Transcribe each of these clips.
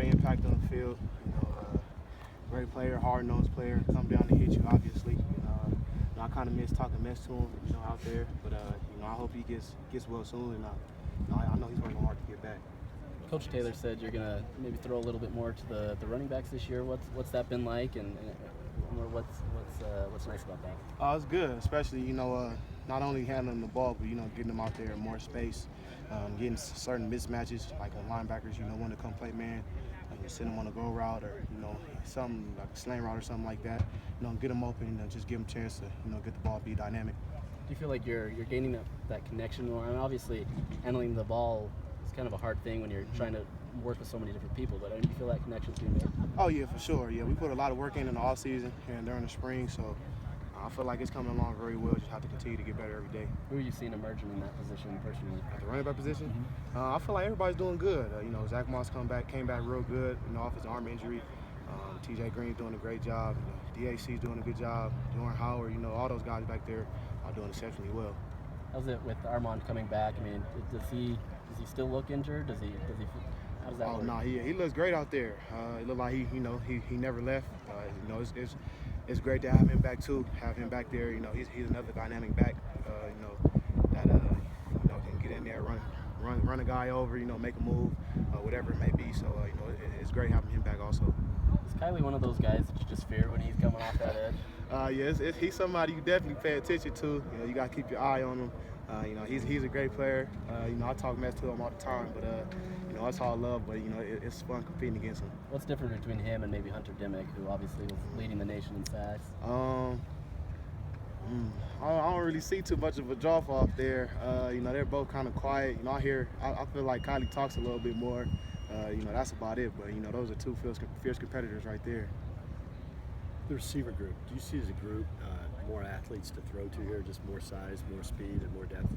great impact on the field. Great player, hard-nosed player, come down to hit you, obviously. I kind of miss talking mess to him, out there. But I hope he gets well soon, and I know he's working hard to get back. Coach Taylor said you're gonna maybe throw a little bit more to the running backs this year. What's that been like, and what's nice about that? It's good, especially not only handling the ball, but getting them out there in more space, getting certain mismatches like on linebackers. Want to come play man, you send them on a go route or something like a slant route or something like that. Get them open, just give them a chance to get the ball, be dynamic. Do you feel like you're gaining that connection more? And obviously, handling the ball is kind of a hard thing when you're trying to work with so many different people. But do you feel that connection's being made? Oh yeah, for sure. Yeah, we put a lot of work in the off season and during the spring, so I feel like it's coming along very well. Just have to continue to get better every day. Who are you seeing emerging in that position personally? At the running back position, Mm-hmm. I feel like everybody's doing good. Zach Moss came back real good. Off his arm injury. TJ Green's doing a great job. DAC's doing a good job. Jordan Howard, all those guys back there are doing exceptionally well. How's it with Armand coming back? I mean, does he still look injured? Does he? How does that work? No, he looks great out there. It looked like he never left. It's great to have him back too. Have him back there. He's another dynamic back. That can get in there, run a guy over. Make a move, whatever it may be. So it's great having him back also. Is Kylie one of those guys that you just fear when he's coming off that edge? He's somebody you definitely pay attention to. You got to keep your eye on him. He's a great player. I talk mess to him all the time, but it's all love. But it's fun competing against him. What's different between him and maybe Hunter Dimick, who obviously was leading the nation in sacks? I don't really see too much of a drop off there. They're both kind of quiet. I feel like Kylie talks a little bit more. That's about it. But those are two fierce competitors right there. The receiver group. Do you see as a group more athletes to throw to here, just more size, more speed, and more depth?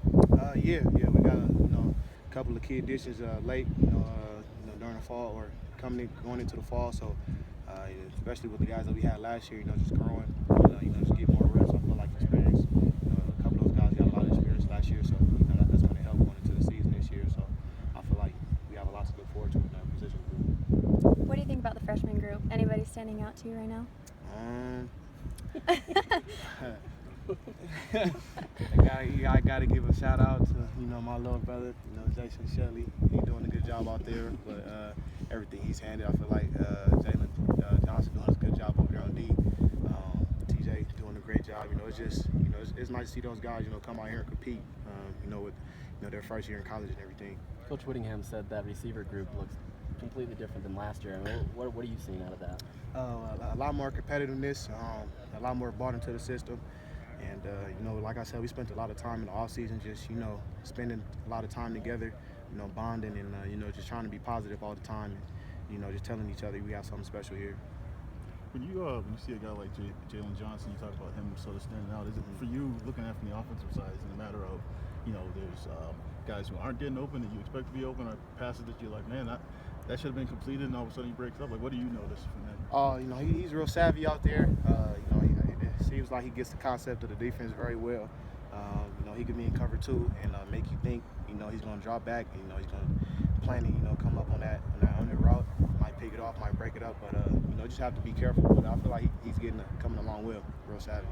Yeah. We got a couple of key additions late, during the fall or going into the fall. So especially with the guys that we had last year, just growing, just get more reps. I feel like experience. A couple of those guys got a lot of experience last year, so that's going to help going into the season this year. So I feel like we have a lot to look forward to in that position group. What do you think about the freshman group? Anybody standing out to you right now? I gotta give a shout out to my little brother, Jason Shelley. He's doing a good job out there, but everything he's handed, I feel like Jalen Johnson doing a good job over there on D. TJ doing a great job. It's just it's nice to see those guys come out here and compete. With their first year in college and everything. Coach Whittingham said that receiver group looks completely different than last year. I mean, what are you seeing out of that? A lot more competitiveness, a lot more bought into the system. And, like I said, we spent a lot of time in the offseason just, spending a lot of time together, bonding and, just trying to be positive all the time and, just telling each other we have something special here. When you see a guy like Jalen Johnson, you talk about him sort of standing out. Is it for you, looking at it from the offensive side, is it a matter of, there's guys who aren't getting open that you expect to be open, or passes that you're like, man, that should have been completed, and all of a sudden he breaks up? Like, what do you notice from that? He's real savvy out there. It seems like he gets the concept of the defense very well. He can be in cover two and make you think, he's going to drop back. He's going to plan to, come up on that under route. Might pick it off, might break it up, but just have to be careful. But I feel like he's coming along well, real savvy.